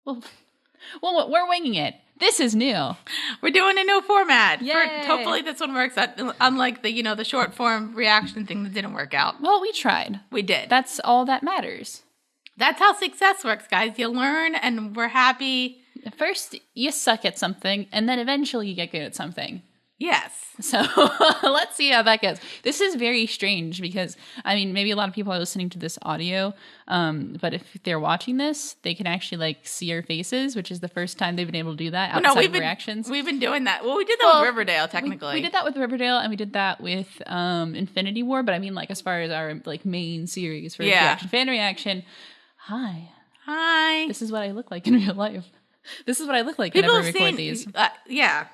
Well, we're winging it. This is new. We're doing a new format. Yay. Hopefully this one works out, unlike the short form reaction thing that didn't work out. Well, we tried. We did. That's all that matters. That's how success works, guys. You learn, and we're happy. First, you suck at something, and then eventually you get good at something. Yes. So let's see how that goes. This is very strange because, I mean, maybe a lot of people are listening to this audio, but if they're watching this, they can actually, see our faces, which is the first time they've been able to do that outside of reactions. We've been doing that. Well, we did that with Riverdale, technically. We did that with Riverdale, and we did that with Infinity War, but I mean, as far as our, main series for reaction, fan reaction, hi. This is what I look like in real life. This is what I look like whenever I record these. Yeah.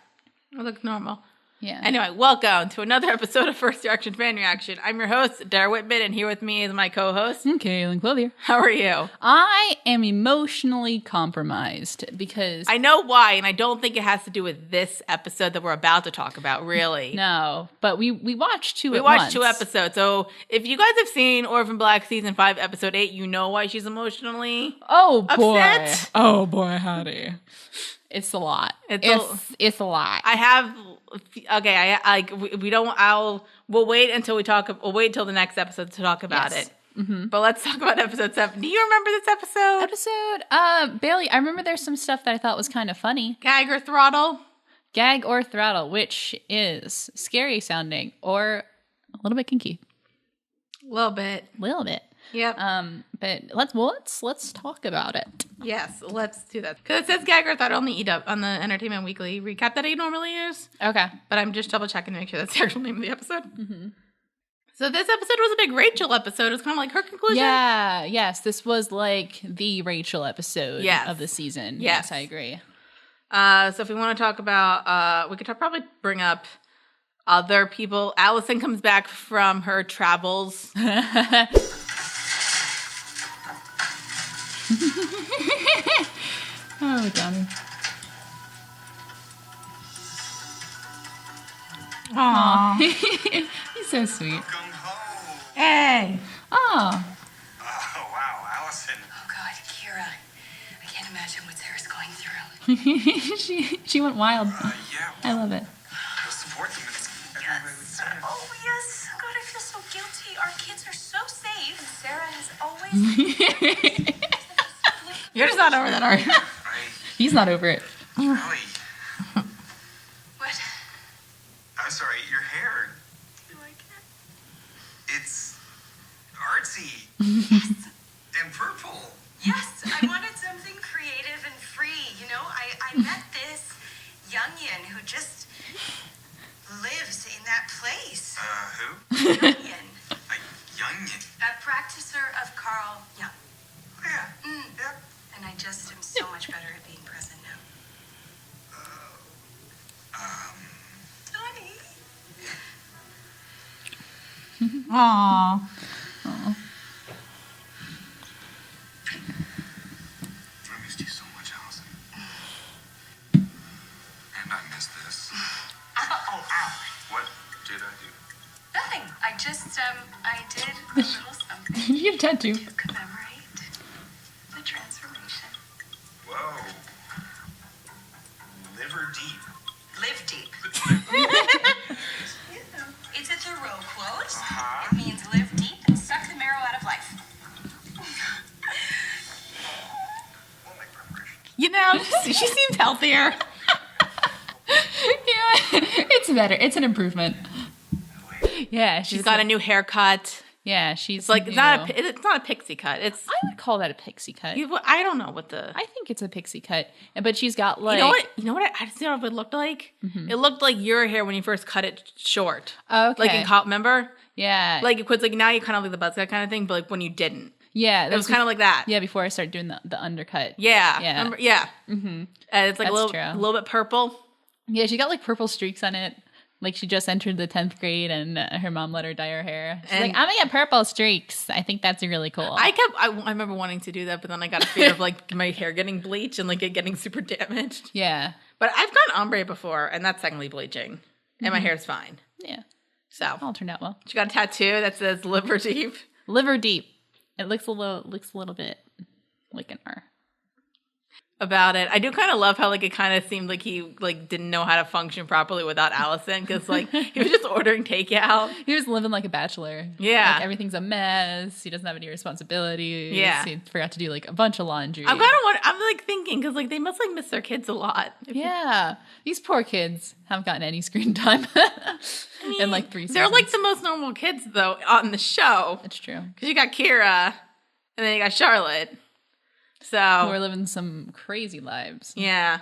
I look normal. Yeah. Anyway, welcome to another episode of First Reaction Fan Reaction. I'm your host, Dara Whitman, and here with me is my co-host, Kaylin Clothier. How are you? I am emotionally compromised because... I know why, and I don't think it has to do with this episode that we're about to talk about, really. No, but we watched two We watched 2 episodes, so if you guys have seen Orphan Black Season 5, Episode 8, you know why she's emotionally upset. Oh boy, howdy. It's a lot. It's a lot. I have... Okay, we'll wait until we'll wait until the next episode to talk about it. Mm-hmm. But let's talk about episode 7. Do you remember this episode? Bailey, I remember there's some stuff that I thought was kind of funny. Gag or throttle? Gag or throttle, which is scary sounding or a little bit kinky. A little bit. Yep. But let's talk about it. Yes, let's do that. Because it says gag or throttle on the Entertainment Weekly recap that I normally use. Okay. But I'm just double checking to make sure that's the actual name of the episode. Mm-hmm. So this episode was a big Rachel episode. It's kind of like her conclusion. Yeah. Yes. This was the Rachel episode of the season. Yes, I agree. So if we want to talk about, we could probably bring up other people. Allison comes back from her travels. Oh, Johnny. Aww. He's so sweet. Hey. Oh. Oh, wow, Allison. Oh, God, Kira. I can't imagine what Sarah's going through. She went wild. Yeah. I love it. We'll support them. It's every way we can. Oh, yes. God, I feel so guilty. Our kids are so safe. And Sarah has always... You're just not over that, are you? He's not over it. Really? What? I'm sorry, your hair. You like it? It's artsy. Yes. And purple. Yes, I wanted something creative and free. You know, I met this youngin who just lives in that place. Who? Youngin. A youngin. A practicer of Carl Jung. Oh, yeah. Yep. And I just am so much better at being present now. Honey. Aww. I missed you so much, Allison. And I missed this. Oh, ow. What did I do? Nothing. I just, I did a little something You get a tattoo. to commemorate the transformation. Whoa. Liver deep. Live deep. It's a Thoreau quote. Uh-huh. It means live deep and suck the marrow out of life. We'll make preparation. You know, she seems healthier. Yeah, it's better. It's an improvement. Yeah, She's got a new haircut. Yeah, she's It's not a pixie cut. It's I would call that a pixie cut. I don't know what the. I think it's a pixie cut, but she's got You know what? I just know what it looked like. Mm-hmm. It looked like your hair when you first cut it short. Okay. Like in cop, remember? Yeah. Like it was like now you kind of like the buzz cut kind of thing, but like when you didn't. Yeah, It was kind of like that. Yeah, before I started doing the undercut. Yeah. Yeah. Remember? Yeah. Mm-hmm. And it's like That's a little bit purple. Yeah, she got like purple streaks on it. Like she just entered the 10th grade and her mom let her dye her hair. She's like, I'm gonna get purple streaks. I think that's really cool. I remember wanting to do that, but then I got a fear of like my hair getting bleached and like it getting super damaged. Yeah. But I've done ombre before, and that's technically bleaching, and my hair's fine. Yeah. So All turned out well. she got a tattoo that says "Liver Deep." Liver deep. It looks a little bit like an R. about it. I do kind of love how like it kind of seemed like he like didn't know how to function properly without Allison because like he was just ordering takeout. He was living like a bachelor. Yeah. Like, everything's a mess. He doesn't have any responsibilities. Yeah. He forgot to do like a bunch of laundry. I'm like thinking because like they must like miss their kids a lot. Yeah. These poor kids haven't gotten any screen time in like 3 seasons. They're like the most normal kids though on the show. That's true. Because you got Kira and then you got Charlotte. So We're living some crazy lives. yeah.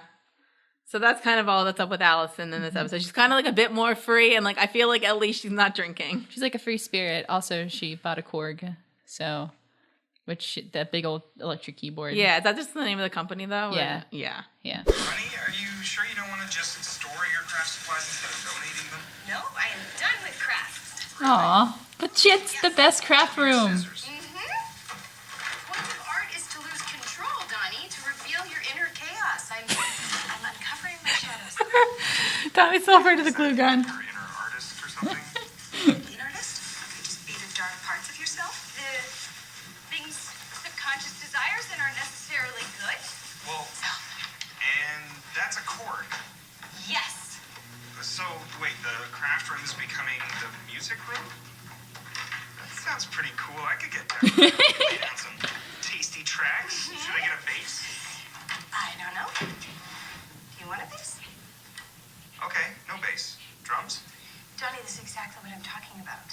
So that's kind of all that's up with Allison in this episode. She's kind of like a bit more free, and like I feel like at least she's not drinking. She's like a free spirit. Also, she bought a Korg, that big old electric keyboard. Yeah, is that just the name of the company though? Yeah. Yeah. Yeah. Honey, are you sure you don't want to just store your craft supplies instead of donating them? No, I am done with crafts. Aw. But it's the best craft room. Scissors. Point of art is to lose control, Donnie, to reveal your inner chaos. I'm uncovering my shadows. Tommy's so afraid of the glue gun. Your inner artist or something? An artist? Okay, just be the dark parts of yourself. The things, subconscious desires that aren't necessarily good. Well, and that's a chord. Yes. So, wait, the craft room is becoming the music room? That sounds pretty cool. I could get down with that. Lay down some tasty tracks. Should I get a bass? I don't know. Do you want a bass? Okay, no bass. Drums? Donnie, this is exactly what I'm talking about.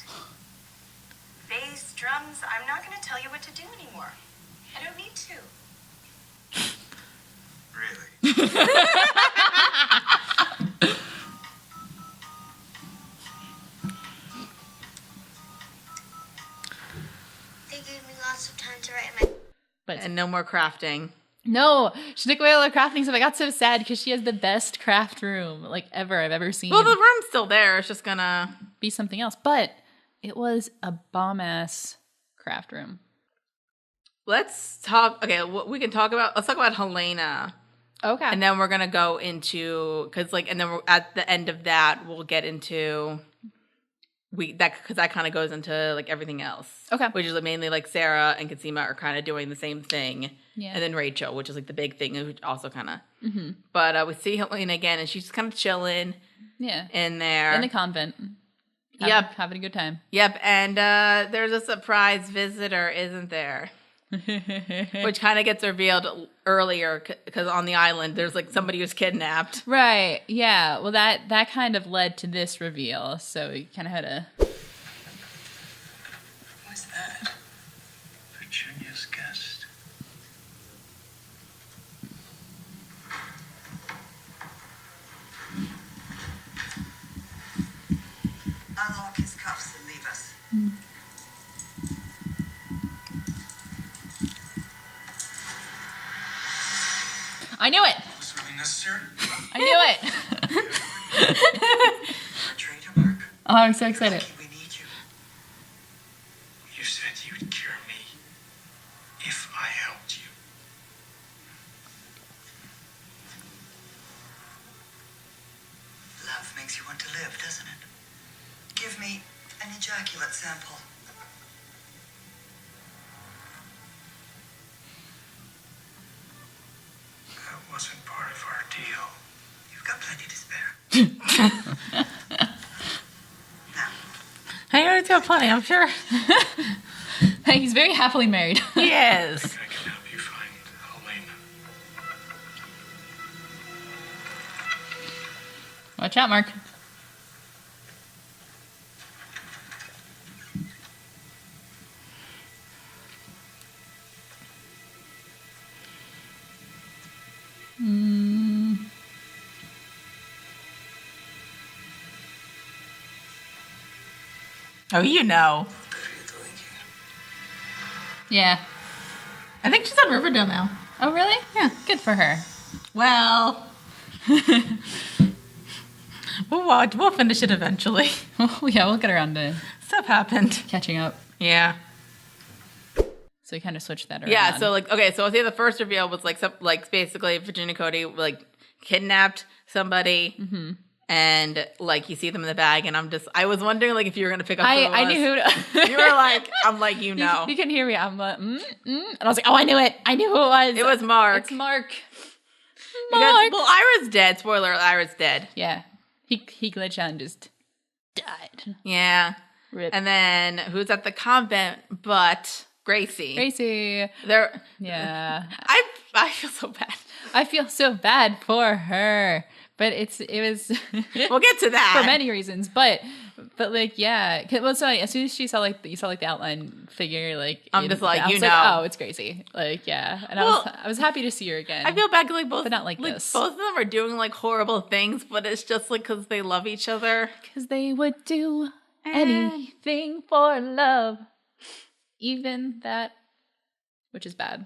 Bass, drums, I'm not going to tell you what to do anymore. I don't need to. Really? They gave me lots of time to write my. But And no more crafting. no, she took away all the crafting stuff. I got so sad because she has the best craft room like I've ever seen. Well, the room's still there. It's just gonna Be something else, but it was a bomb ass craft room. let's talk. Okay, we can talk about. Let's talk about Helena, Okay. and then we're gonna go into because like, and then we're, at the end of that we'll get into because that kind of goes into like everything else. Okay. Which is like, mainly like Sarah and Katsima are kind of doing the same thing. Yeah. And then Rachel, which is like the big thing, which also kind of. Mm-hmm. But we see Helena again, and she's just kind of chilling Yeah. in there. In the convent. Yep. Having a good time. Yep, and there's a surprise visitor, isn't there? Which kind of gets revealed earlier because on the island there's like somebody who's kidnapped. Right. Yeah. Well, that kind of led to this reveal. So we kind of had a. What's that? Petunia's guest. Unlock his cuffs and leave us. I knew it. Was this really necessary? I knew it. Our traitor, Mark. Oh, I'm so excited. We need you. You said you'd cure me if I helped you. Love makes you want to live, doesn't it? Give me an ejaculate sample. That wasn't part of our deal. You've got plenty to spare. Now, Hey, already got plenty, I'm sure. Hey, he's very happily married. Yes. I can help you find Helena. Watch out, Mark. Oh, you know. Yeah. I think she's on Riverdale now. Oh, really? Yeah. Good for her. Well, we'll finish it eventually. Yeah, we'll get around to Stuff happened. catching up. Yeah. So we kind of switched that around. Yeah, so like okay, so I say the first reveal was like some like basically Virginia Cody like kidnapped somebody, and like you see them in the bag, and I was wondering like if you were gonna pick up. I knew who to. You were like, I'm like you know, You can hear me. I'm like, and I was like, oh, I knew it. I knew who it was. it was Mark. It's Mark. Mark. Well, Ira's dead. Spoiler, Ira's dead. Yeah. He glitched out and just died. Yeah. Rip. And then who's at the convent but Gracie? Gracie. They're Yeah. I feel so bad. I feel so bad for her. But it was We'll get to that. for many reasons. But like, yeah. Well, so as soon as she saw like the outline figure, like I'm just like, I was you know. oh, it's Gracie. Like, yeah. And Well, I was happy to see her again. I feel bad 'cause, like both, But not like this. Both of them are doing like horrible things, but it's just like because they love each other. Because they would do anything for love, even that, which is bad.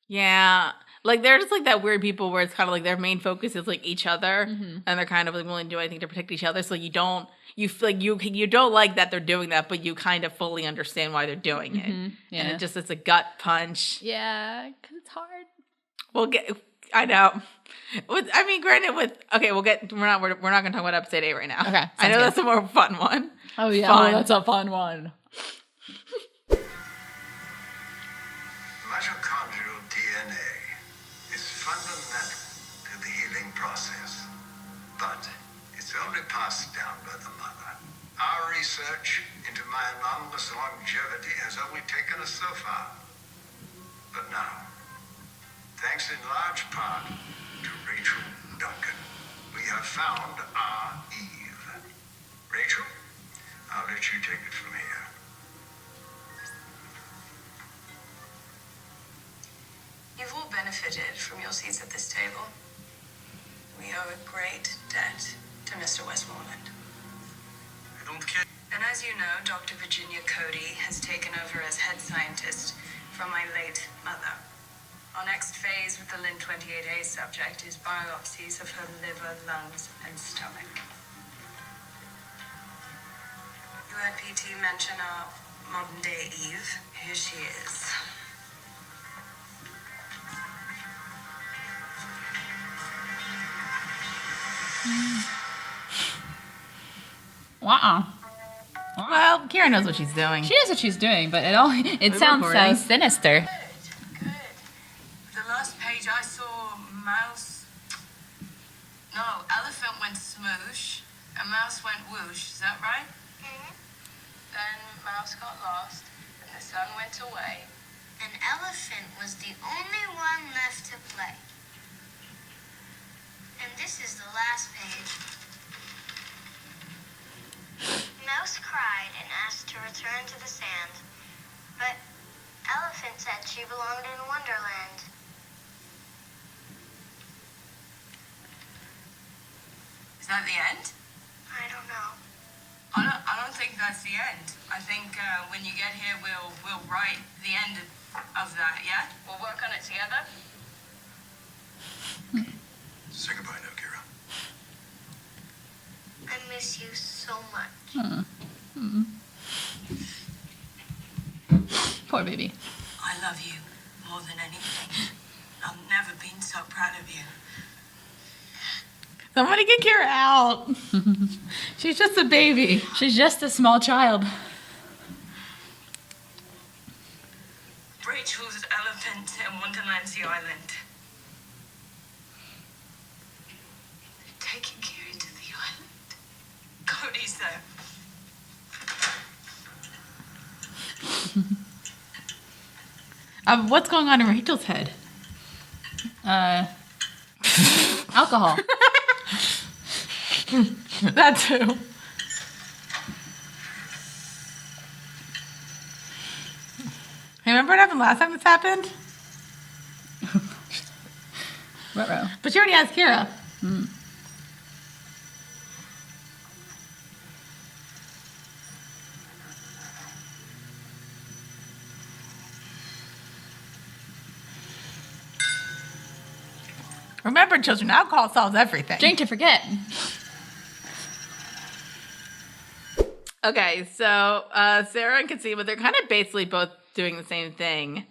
Yeah, like they're just like that weird people where it's kind of like their main focus is like each other, and they're kind of like willing to do anything to protect each other. So you don't you don't like that they're doing that, but you kind of fully understand why they're doing it. Yeah. And it's a gut punch. Yeah, because it's hard. I know. Granted, we're not going to talk about episode 8 right now. Okay, I know sounds that's a more fun one. Oh yeah, Fun. that's a fun one. Mitochondrial DNA is fundamental to the healing process, but it's only passed down by the mother. Our research into my anomalous longevity has only taken us so far. But now, thanks in large part to Rachel Duncan, we have found our Eve. Rachel, I'll let you take it from here. You've all benefited from your seats at this table. We owe a great debt to Mr. Westmoreland. I don't care. And as you know, Dr. Virginia Cody has taken over as head scientist from my late mother. Our next phase with the Lin-28A subject is biopsies of her liver, lungs, and stomach. You heard PT mention our modern-day Eve. Here she is. Wow. Well, Kira knows what she's doing. She knows what she's doing, but it sounds recording. so sinister. Good. The last page I saw, elephant went smoosh, and mouse went whoosh. Is that right? Mhm. Then mouse got lost, and the sun went away. An elephant was the only one left to play. And this is the last page. Mouse cried and asked to return to the sand, but Elephant said she belonged in Wonderland. Is that the end? I don't know. I don't think that's the end. I think when you get here, we'll write the end of that. Yeah, we'll work on it together. Say goodbye now, Kira. I miss you so much. Poor baby. I love you more than anything. I've never been so proud of you. Somebody get Kira out. She's just a baby. She's just a small child. Rachel's elephant in Wonderland Sea Island. Taking Kira to the island. Cody's there. What's going on in Rachel's head? Alcohol. That too. Hey, remember what happened last time this happened? Ruh-roh. But she already has Kira. Remember, children, alcohol solves everything. Drink to forget. Okay, so Sarah and Casima, they're kind of basically both doing the same thing.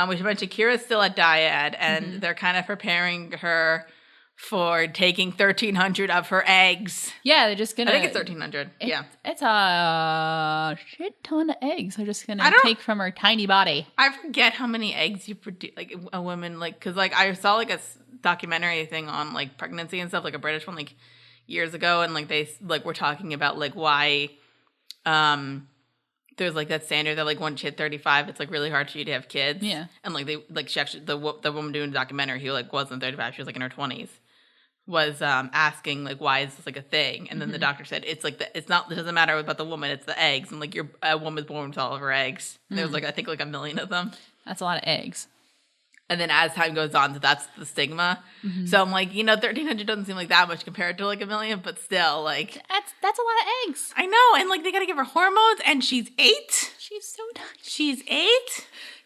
We should mention Kira's still at Dyad, and they're kind of preparing her for taking 1,300 of her eggs. Yeah, they're just gonna. I think it's 1,300. Yeah. It's a shit ton of eggs. They're just gonna I don't- take from her tiny body. I forget how many eggs you produce, like a woman, like, because like I saw like documentary thing on like pregnancy and stuff, like a British one, like years ago, and like they like were talking about like why there's like that standard that like once you hit 35, it's like really hard for you to have kids. Yeah. And like they like she actually the woman doing the documentary who like wasn't 35, she was like in her 20s, was asking like why is this like a thing, and then the doctor said it's like it doesn't matter about the woman, it's the eggs, and like a woman's born with all of her eggs. And there was like I think like 1 million of them. That's a lot of eggs. And then as time goes on, that's the stigma. So I'm like, 1,300 doesn't seem like that much compared to like 1 million, but still, like That's a lot of eggs. I know, and like they gotta give her hormones, and she's 8. She's so nice. She's 8,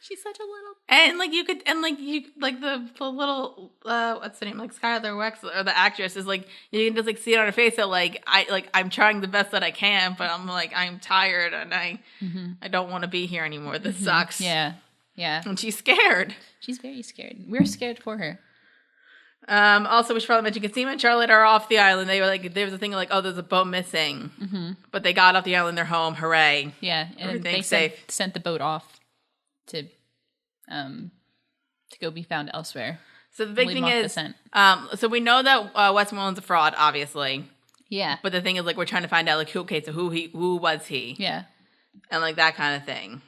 She's such a little. and like you could, and like you like the little what's the name, like Skylar Wexler, or the actress is like you can just like see it on her face that like I'm trying the best that I can, but I'm like I'm tired and I don't want to be here anymore. This sucks. Yeah. Yeah. And she's scared. She's very scared. We're scared for her. Also, we should probably mention Cosima and Charlotte are off the island. They were like, there was a thing like, oh, there's a boat missing, but they got off the island. They're home. Hooray! Yeah, and Everything's they safe. sent the boat off to go be found elsewhere. So the big Lead thing them off the is, scent. so we know that Westmoreland's a fraud, obviously. Yeah, But the thing is, like, we're trying to find out, like, who was he, yeah, and like that kind of thing.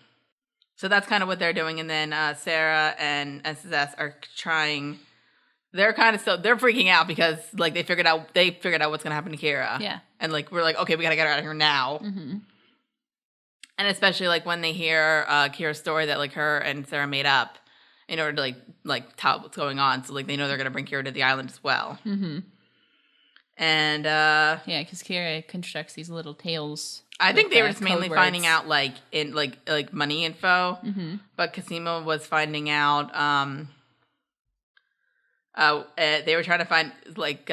So that's kind of what they're doing, and then Sarah and SSS are trying. They're kind of they're freaking out because like they figured out what's gonna happen to Kira. yeah. And like we're like, okay, we gotta get her out of here now. And especially like when they hear Kira's story that like her and Sarah made up in order to like tell what's going on, so like they know they're gonna bring Kira to the island as well. And Yeah, because Kira constructs these little tales. I think with, they were just mainly code finding words. out like in like money info, but Cosima was finding out. They were trying to find like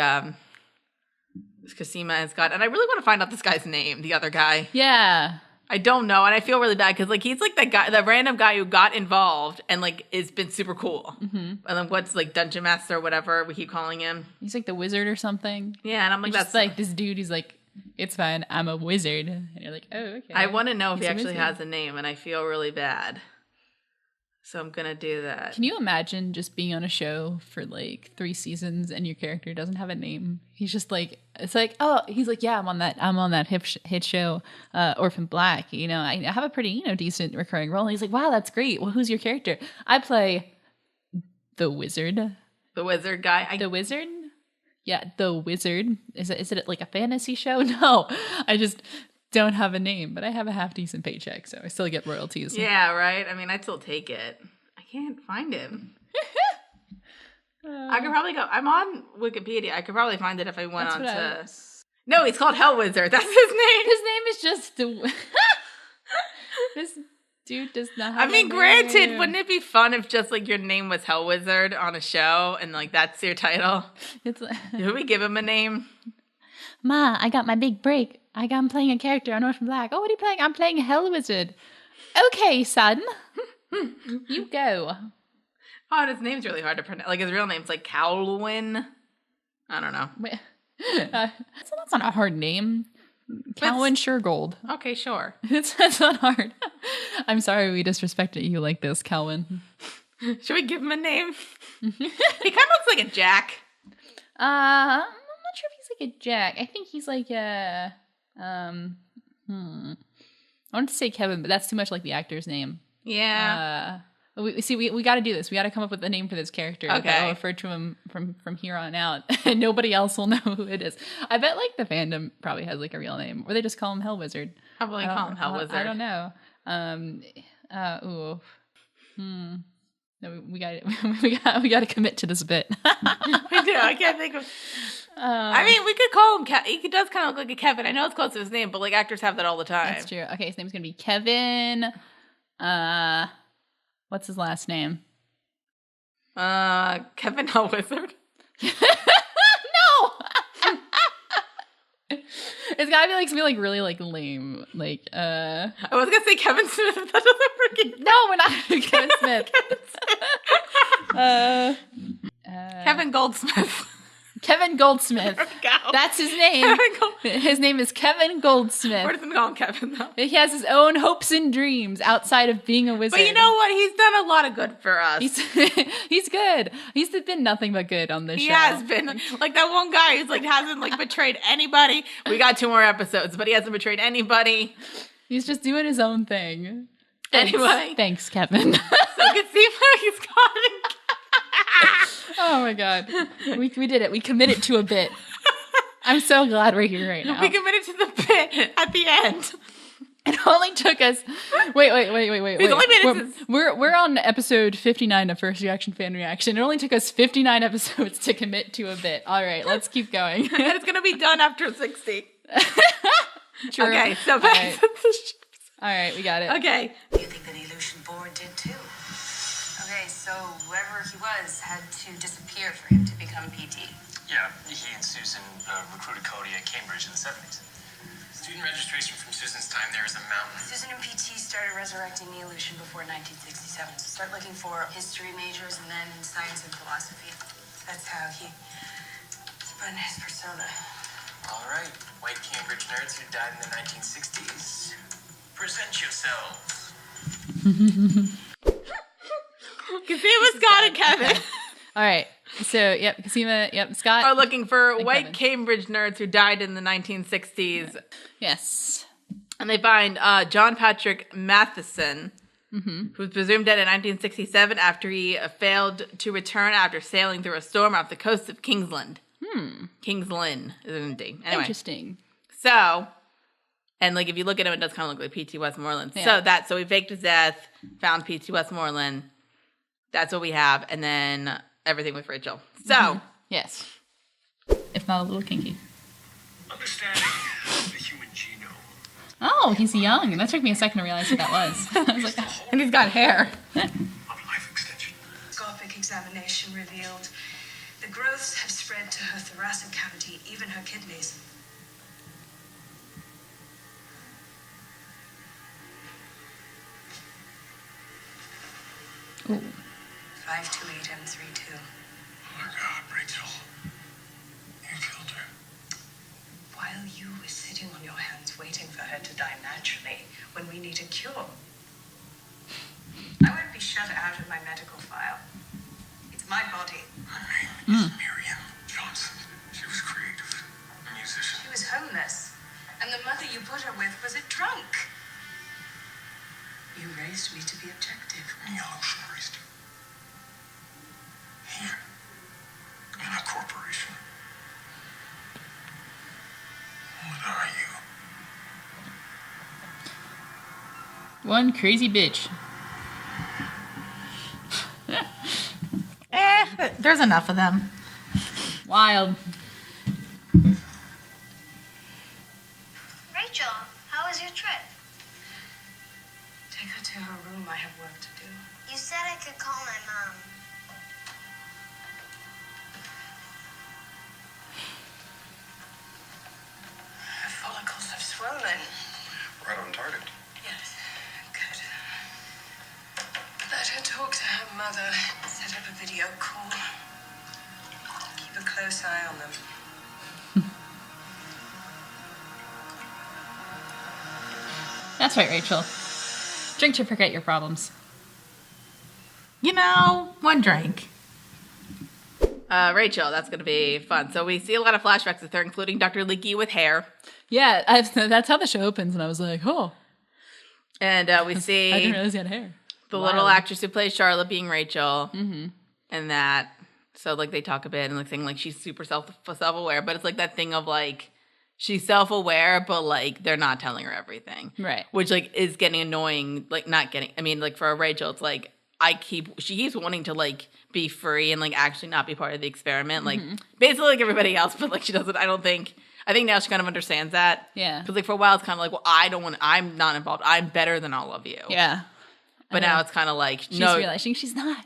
Cosima and Scott, and I really want to find out this guy's name. The other guy, Yeah, I don't know, and I feel really bad because like he's like the random guy who got involved and like has been super cool. And then what's like Dungeon Master or whatever we keep calling him. he's like the wizard or something. Yeah, and I'm like He's just like this dude. He's like, it's fine. I'm a wizard, and you're like, oh, okay. I want to know if He's he a actually wizard. has a name, and I feel really bad. So I'm gonna do that. Can you imagine just being on a show for like 3 seasons and your character doesn't have a name? He's just like, it's like, oh, he's like, yeah, I'm on that hit show, Orphan Black. I have a pretty decent recurring role. And he's like, wow, that's great. Well, who's your character? I play the wizard. The wizard guy. The wizard. Yeah, the wizard. Is it like a fantasy show? No, I just don't have a name, but I have a half decent paycheck, so I still get royalties. Yeah, right. I mean, I'd still take it. I can't find him. I could probably go. I'm on Wikipedia. I could probably find it if I went on to. No, he's called Hell Wizard. That's his name. His name is just the. This dude does not have. I mean, granted, wouldn't it be fun if just like your name was Hell Wizard on a show and like that's your title? It's like, Did we give him a name? Ma, I got my big break. I'm playing a character on Orphan Black. Oh, what are you playing? I'm playing Hell Wizard. Okay, son. You go. Oh, and his name's really hard to pronounce. Like his real name's like Calwin. I don't know. Wait, that's not a hard name. Calvin Shergold. Okay, sure. That's not hard. I'm sorry we disrespected you like this, Calvin. Should we give him a name? He kind of looks like a Jack. I'm not sure if he's like a Jack. I think he's like a I wanted to say Kevin, but that's too much like the actor's name. Yeah. We got to do this. We got to come up with a name for this character. Okay. I'll refer to him from here on out, and nobody else will know who it is. I bet like the fandom probably has like a real name, or they just call him Hell Wizard. Probably call him Hell Wizard. I don't know. No, we got to commit to this bit. We do. I can't think of. I mean, we could call him. He does kind of look like a Kevin. I know it's close to his name, but like actors have that all the time. That's true. Okay, his name's gonna be Kevin. What's his last name? Kevin Hell Wizard. No. It's gotta be like something like really like lame. Like I was gonna say Kevin Smith, but that doesn't freaking. No, we're not doing Kevin Smith. Kevin Goldsmith. Kevin Goldsmith. There we go. That's his name. His name is Kevin Goldsmith. We're just call him Kevin, though. He has his own hopes and dreams outside of being a wizard. But you know what? He's done a lot of good for us. He's good. He's been nothing but good on this show. He has been. Like that one guy who's like hasn't like betrayed anybody. We got 2 more episodes, but he hasn't betrayed anybody. He's just doing his own thing. Anyway. Thanks, Kevin. So you can see where he's gone. Oh my god. We did it. We committed to a bit. I'm so glad we're here right now. We committed to the bit at the end. It only took us. Wait. It's only been We're on episode 59 of First Reaction Fan Reaction. It only took us 59 episodes to commit to a bit. All right, let's keep going. And it's gonna be done after 60. True. Okay, so back to the ships. All right, we got it. Okay. You think the Illusion Board did too? Okay, so whoever he was had to disappear for him to become PT. Yeah, he and Susan recruited Cody at Cambridge in the 70s. Student registration from Susan's time there is a mountain. Susan and PT started resurrecting the illusion before 1967. Start looking for history majors and then science and philosophy. That's how he spun his persona. All right, white Cambridge nerds who died in the 1960s. Present yourselves. Kasima, Scott, and Kevin All right. So, Kasima, Scott. are looking for and white Kevin. Cambridge nerds who died in the 1960s. Yes. And they find John Patrick Matheson, who was presumed dead in 1967 after he failed to return after sailing through a storm off the coast of Kingsland. Kings Lynn is an D. Anyway, Interesting. so, and like if you look at him, it does kind of look like P.T. Westmoreland. Yeah. So we faked his death, found P.T. Westmoreland. That's what we have, and then everything with Rachel. So, Yes. If not a little kinky. Understanding the human genome. Oh, he's young. That took me a second to realize what that was. I was like, and he's got hair. Of life extension. Scopic examination revealed the growths have spread to her thoracic cavity, even her kidneys. ooh. 528M32. Oh my God, Rachel. You killed her. While you were sitting on your hands waiting for her to die naturally when we need a cure. I won't be shut out of my medical file. It's my body. Her name is Miriam Johnson. She was creative, a musician. She was homeless, and the mother you put her with was a drunk. You raised me to be objective. The illusion raised you. Here, in a corporation. What are you? One crazy bitch. There's enough of them. Wild. Rachel, how was your trip? Take her to her room. I have work to do. You said I could call my mom. Her follicles have swollen. Right on target. Yes, good. Let her talk to her mother. Set up a video call. Keep a close eye on them. That's right, Rachel. Drink to forget your problems. You know, one drink. Rachel, that's going to be fun. So we see a lot of flashbacks with her, including Dr. Leakey with hair. Yeah, that's how the show opens, and I was like, oh. And we see I didn't realize he had hair. the little actress who plays Charlotte being Rachel. And that. So, like, they talk a bit and, like, saying, like, she's super self-aware. But it's, like, that thing of, like, she's self-aware, but, like, they're not telling her everything. Right. Which, like, is getting annoying. Like, not getting... I mean, like, for Rachel, it's, like, she keeps wanting to, like, be free and, like, actually not be part of the experiment. Like, basically like everybody else, but, like, she doesn't... I think now she kind of understands that. Yeah. Because, like, for a while, it's kind of like, well, I'm not involved. I'm better than all of you. Yeah. But now it's kind of like, She's no. realizing she's not.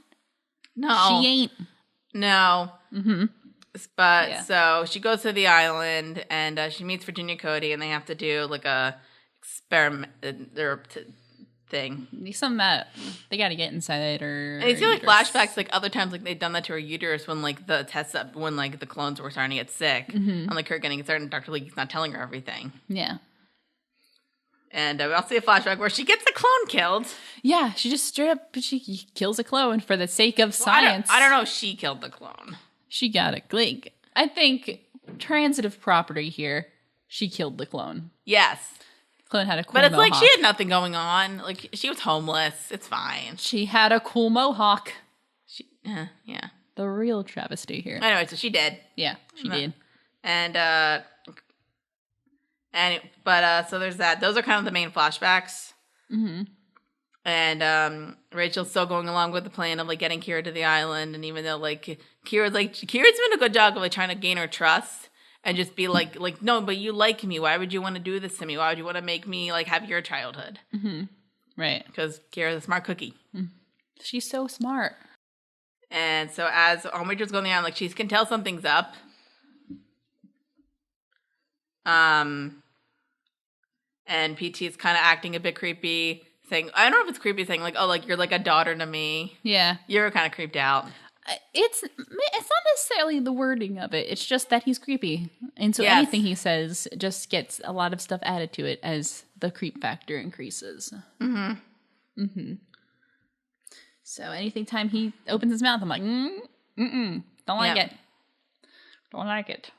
No. She ain't. No. But Yeah. so she goes to the island and she meets Virginia Cody and they have to do like a experiment. thing. Some that they got to get inside or. And you see like flashbacks, like other times, like they've done that to her uterus when like the tests up, when like the clones were starting to get sick, and like her getting started, and Dr. Leakey's not telling her everything. Yeah. And we also see a flashback where she gets the clone killed. Yeah, she just straight up she kills a clone for the sake of science. I don't know if she killed the clone. She got it. Like, I think transitive property here. She killed the clone. Yes. Clone had a cool But it's mohawk. like she had nothing going on. Like she was homeless. It's fine. She had a cool mohawk. Yeah. The real travesty here. Anyway, so she did. Yeah, she did. And so there's that. Those are kind of the main flashbacks. Mm-hmm. And Rachel's still going along with the plan of like getting Kira to the island, and even though like Kira's doing a good job of like trying to gain her trust and just be like no, but you like me. Why would you want to do this to me? Why would you want to make me like have your childhood? Mm-hmm. Right. Because Kira's a smart cookie. She's so smart. And so as Rachel's going on, like she can tell something's up. And PT is kind of acting a bit creepy, saying, I don't know if it's creepy, saying like, oh, like you're like a daughter to me. Yeah. You're kind of creeped out. It's not necessarily the wording of it. It's just that he's creepy. And so Yes. anything he says just gets a lot of stuff added to it as the creep factor increases. Mm-hmm. Mm-hmm. So anything time he opens his mouth, I'm like, don't like it. Don't like it.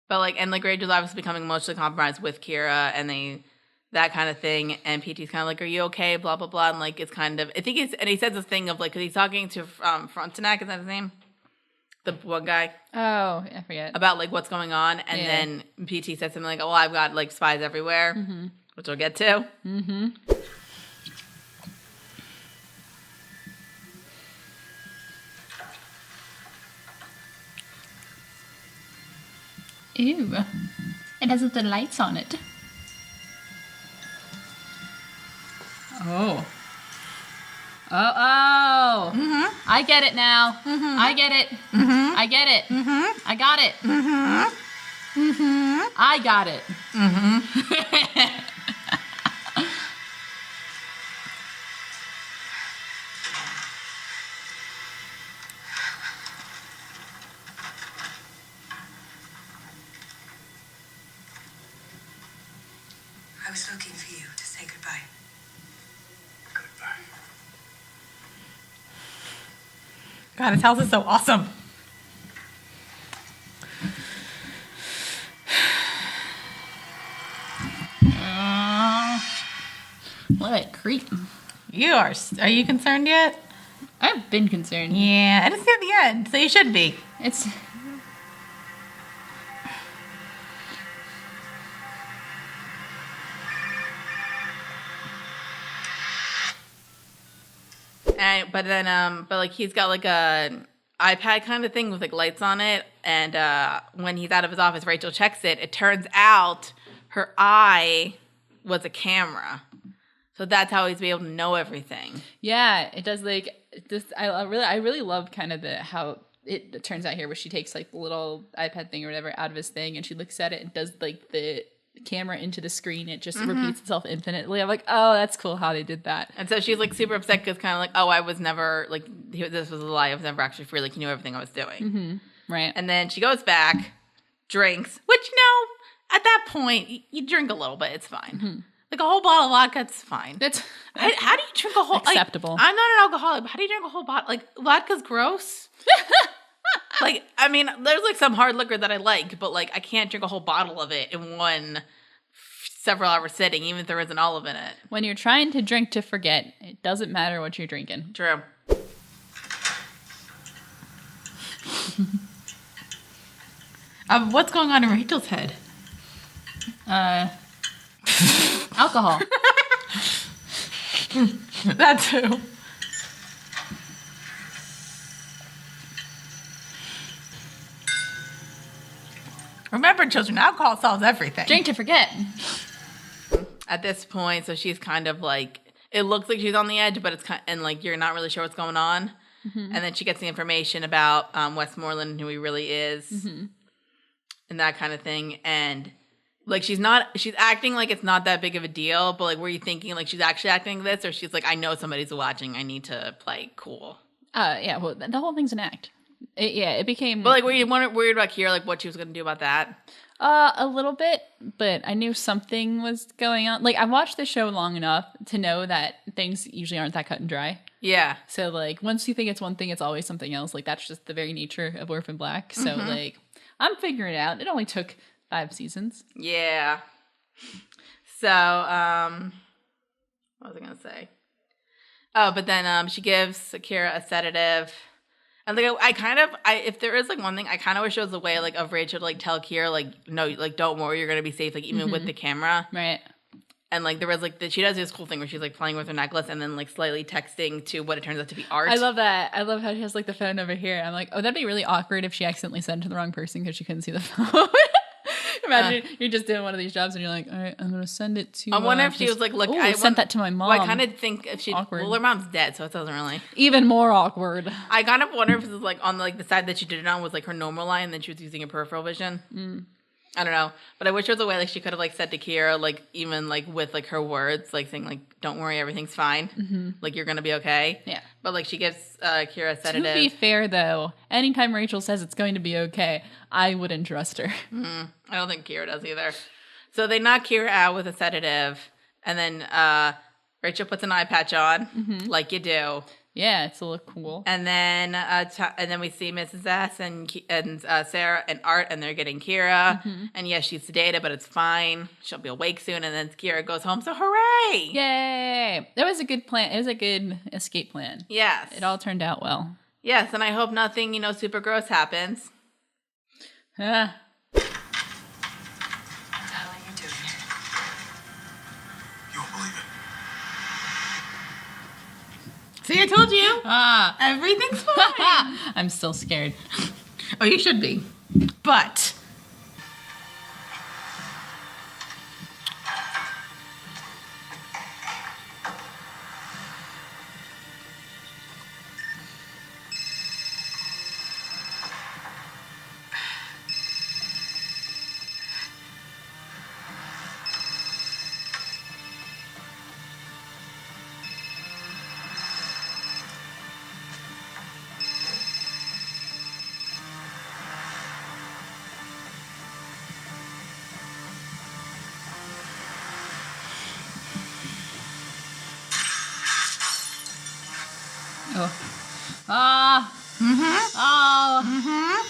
But like, and like Rachel's obviously becoming emotionally compromised with Kira, and that kind of thing. And PT's kind of like, "Are you okay?" Blah blah blah. And like, it's kind of, I think it's, and he says this thing of like, because he's talking to Frontenac, is that his name? The one guy. Oh, I forget. About like what's going on, and then PT says something like, "Oh, I've got like spies everywhere," which we'll get to. Mm-hmm. Ew. It has the lights on it. Oh. Oh. Mm-hmm. I get it now. Mm-hmm. I get it. Mm-hmm. I get it. Mm-hmm. I got it. Mm-hmm. Mm-hmm. I got it. Mm-hmm. I was looking for you to say goodbye. Goodbye. God, his house is so awesome. What a creep. Are you concerned yet? I've been concerned. Yeah, I didn't see at the end, so you should be. It's... But like he's got like a iPad kind of thing with like lights on it, and when he's out of his office, Rachel checks it. It turns out her eye was a camera, so that's how he's be able to know everything. Yeah, it does like this. I really love kind of how it turns out here, where she takes like the little iPad thing or whatever out of his thing, and she looks at it and does like the camera into the screen. It just repeats itself infinitely. I'm like, oh, that's cool how they did that. And so she's like super upset because kind of like, oh, I was never like this was a lie. I was never actually free. Like he knew everything I was doing. Mm-hmm. Right. And then she goes back, drinks, which at that point you drink a little bit, it's fine. Mm-hmm. Like a whole bottle of vodka, it's fine. That's how do you drink a whole acceptable? Like, I'm not an alcoholic, but how do you drink a whole bottle? Like vodka's gross. Like, I mean, there's like some hard liquor that I like, but like I can't drink a whole bottle of it in one several hour sitting, even if there isn't olive in it. When you're trying to drink to forget, it doesn't matter what you're drinking. True. What's going on in Rachel's head? Alcohol. That too. Remember, children, alcohol solves everything. Drink to forget. At this point, so she's kind of like, it looks like she's on the edge, but it's kind and like you're not really sure what's going on. Mm-hmm. And then she gets the information about Westmoreland and who he really is, and that kind of thing. And Like she's acting like it's not that big of a deal, but like were you thinking like she's actually acting this, or she's like, I know somebody's watching, I need to play cool? Yeah, well, the whole thing's an act. It became. But like, were you worried about Kira, like what she was gonna do about that? A little bit, but I knew something was going on. Like, I watched the show long enough to know that things usually aren't that cut and dry. Yeah. So like, once you think it's one thing, it's always something else. Like, that's just the very nature of Orphan Black. So like, I'm figuring it out. It only took 5 seasons. Yeah. So, what was I gonna say? Oh, but then she gives Kira a sedative. And like if there is like one thing, I kind of wish there was a way like of Rachel to like tell Kira like, no, like don't worry, you're gonna be safe, like even with the camera. Right. And like there was like she does this cool thing where she's like playing with her necklace and then like slightly texting to what it turns out to be art. I love that. I love how she has like the phone over here. I'm like, oh, that'd be really awkward if she accidentally sent it to the wrong person because she couldn't see the phone. Imagine you're just doing one of these jobs and you're like, all right, I'm gonna send it to. I wonder if she was like, look, I sent that to my mom. Well, I kind of think if she, awkward. Well, her mom's dead, so it doesn't really. Even more awkward. I kind of wonder if it was like on like the side that she did it on was like her normal line, and then she was using a peripheral vision. I don't know, but I wish there was a way like she could have like said to Kira like even like with like her words like saying like don't worry, everything's fine, like you're gonna be okay. Yeah, but like she gives Kira a sedative. To be fair though, anytime Rachel says it's going to be okay, I wouldn't trust her. I don't think Kira does either. So they knock Kira out with a sedative, and then Rachel puts an eye patch on like you do. Yeah, it's a look cool. And then we see Mrs. S and Sarah and Art, and they're getting Kira. And yes, she's sedated, but it's fine. She'll be awake soon. And then Kira goes home. So hooray! Yay! That was a good plan. It was a good escape plan. Yes, it all turned out well. Yes, and I hope nothing super gross happens. Ah. How are you doing? You won't believe it. See, I told you. Everything's fine. I'm still scared. Oh, you should be. But Oh. Ah. Oh.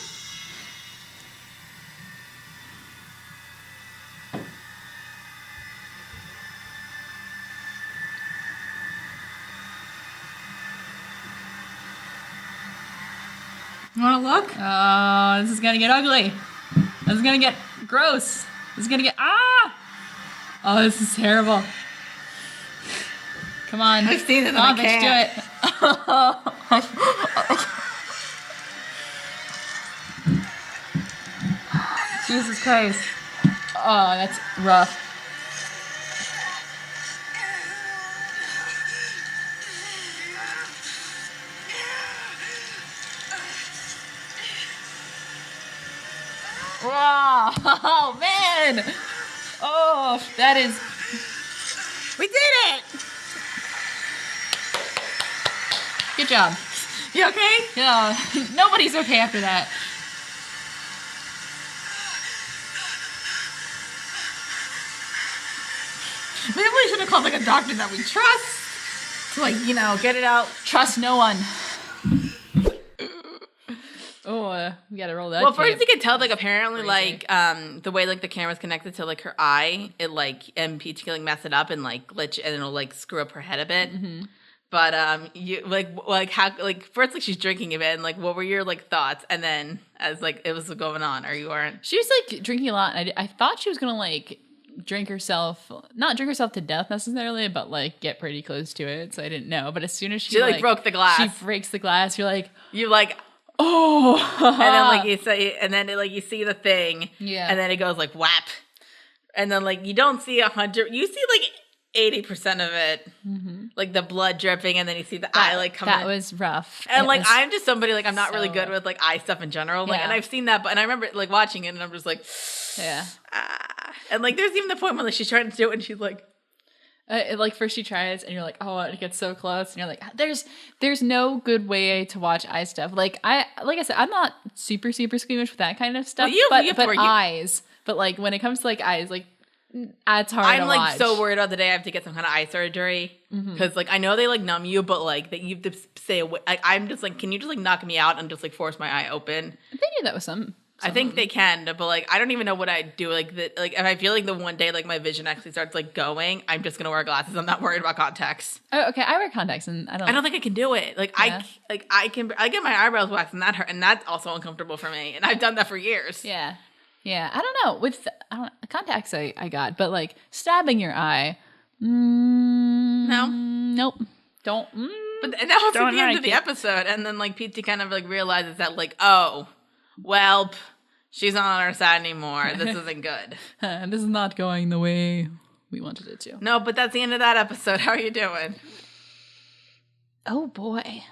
you want to look? Oh, this is gonna get ugly. This is gonna get gross. This is gonna get Oh, this is terrible. Come on. I've seen it and oh, I can't. can't. Do it. Jesus Christ. Oh, that's rough. Wow. Oh, man. Oh, that is... We did it! Good job. You okay? Yeah, nobody's okay after that. Maybe we should have called like a doctor that we trust to like, get it out. Trust no one. Oh, we gotta roll that. Well, first you could tell like apparently like the way like the camera's connected to like her eye, it like MPT can like mess it up and like glitch and it'll like screw up her head a bit. But you like how like first like she's drinking a bit and like what were your like thoughts? And then as like it was going on, or you weren't? She was like drinking a lot. And I thought she was gonna like not drink herself to death necessarily, but like get pretty close to it. So I didn't know. But as soon as she like broke the glass, she breaks the glass. You're like, oh, and then like you say, and then like you see the thing, yeah, and then it goes like whap, and then like you don't see 100, you see like 80% of it, like the blood dripping, and then you see the eye like coming. That was rough. And like I'm just somebody like I'm not really good with like eye stuff in general, like, Yeah. and I've seen that, but and I remember like watching it, and I'm just like, yeah. And like, there's even the point when like she's trying to do it, and she's like, like first she tries and you're like, oh, it gets so close, and you're like, there's no good way to watch eye stuff. Like I said, I'm not super squeamish with that kind of stuff. But eyes. But like when it comes to like eyes, like it's hard. I'm to like watch. so worried about the day I have to get some kind of eye surgery because like I know they like numb you, but like that you have to stay away. Like, I'm just like, can you just like knock me out and just like force my eye open? They do that with some. I think they can, but like I don't even know what I'd do. Like if I feel like the one day like my vision actually starts like going, I'm just gonna wear glasses. I'm not worried about contacts. Oh, okay. I wear contacts and I don't think I can do it. Like I get my eyebrows waxed and that hurt, and that's also uncomfortable for me. And I've done that for years. Yeah. Yeah, I don't know. With contacts, I got, but like stabbing your eye, no, nope, don't. But that was at the end of the episode, and then like PT kind of like realizes that like, oh, well, she's not on our side anymore. This isn't good. This is not going the way we wanted it to. No, but that's the end of that episode. How are you doing? Oh boy,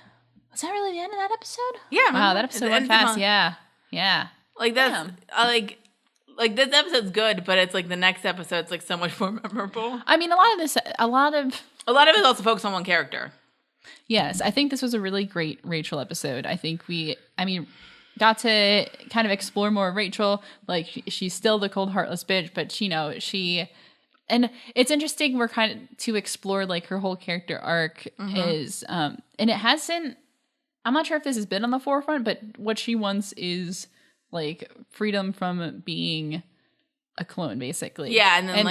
was that really the end of that episode? Yeah. Wow, that episode went fast. Yeah. Like that's like this episode's good, but it's like the next episode's like so much more memorable. I mean, a lot of it is also focused on one character. Yes, I think this was a really great Rachel episode. I think got to kind of explore more of Rachel. Like she's still the cold, heartless bitch, but and it's interesting. We're kind of to explore like her whole character arc is, and it hasn't. I'm not sure if this has been on the forefront, but what she wants is like freedom from being a clone, basically. Yeah, and then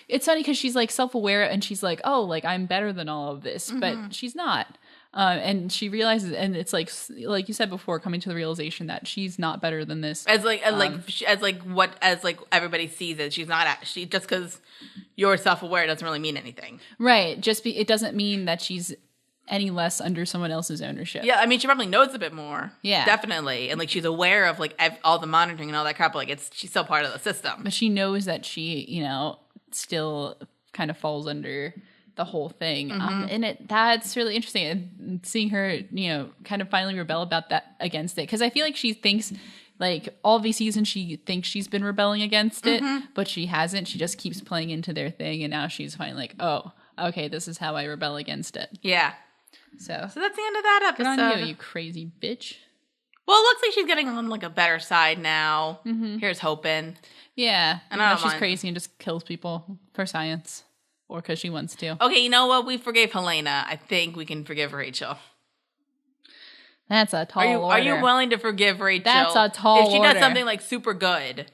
it's funny because she's like self-aware and she's like, oh, like I'm better than all of this, but she's not. And she realizes, and it's like you said before, coming to the realization that she's not better than this. As everybody sees it, she's not. She just because you're self-aware doesn't really mean anything, right? It doesn't mean that she's any less under someone else's ownership. Yeah, I mean, she probably knows a bit more. Yeah, definitely, and like she's aware of like all the monitoring and all that crap. But, like she's still part of the system. But she knows that she, still kind of falls under the whole thing, and that's really interesting. And seeing her, kind of finally rebel about that against it, because I feel like she thinks. Like all these seasons, she thinks she's been rebelling against it, but she hasn't. She just keeps playing into their thing, and now she's finally like, "Oh, okay, this is how I rebel against it." Yeah. So that's the end of that episode. Good on you crazy bitch. Well, it looks like she's getting on like a better side now. Here's hoping. Yeah, and I don't she's crazy and just kills people for science or because she wants to. Okay, you know what? We forgave Helena. I think we can forgive Rachel. That's a tall order. Are you willing to forgive Rachel? That's a tall order. If she does something like super good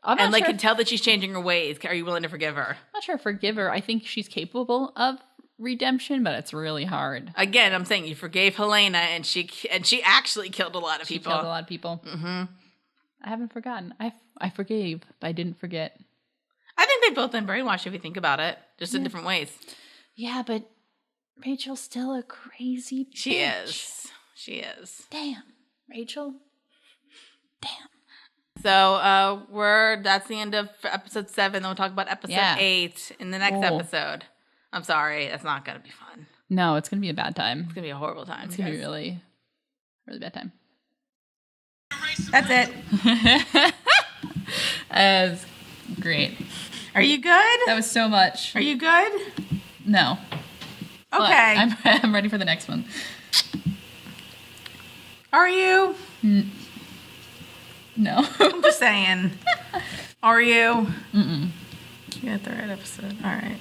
and like can tell that she's changing her ways, are you willing to forgive her? I'm not sure forgive her. I think she's capable of redemption, but it's really hard. Again, I'm saying you forgave Helena and she actually killed a lot of people. She killed a lot of people. I haven't forgotten. I forgave, but I didn't forget. I think they've both been brainwashed if you think about it, just in different ways. Yeah, but Rachel's still a crazy bitch. She is. Damn. Rachel. Damn. So that's the end of episode 7. Then we'll talk about episode 8 in the next episode. I'm sorry, that's not gonna be fun. No, it's gonna be a bad time. It's gonna be a horrible time. It's gonna be really, really bad time. That's it. That was great. Are you good? That was so much. Are you good? No. Okay. I'm ready for the next one. Are you? No. I'm just saying. Are you? You got the right episode. All right.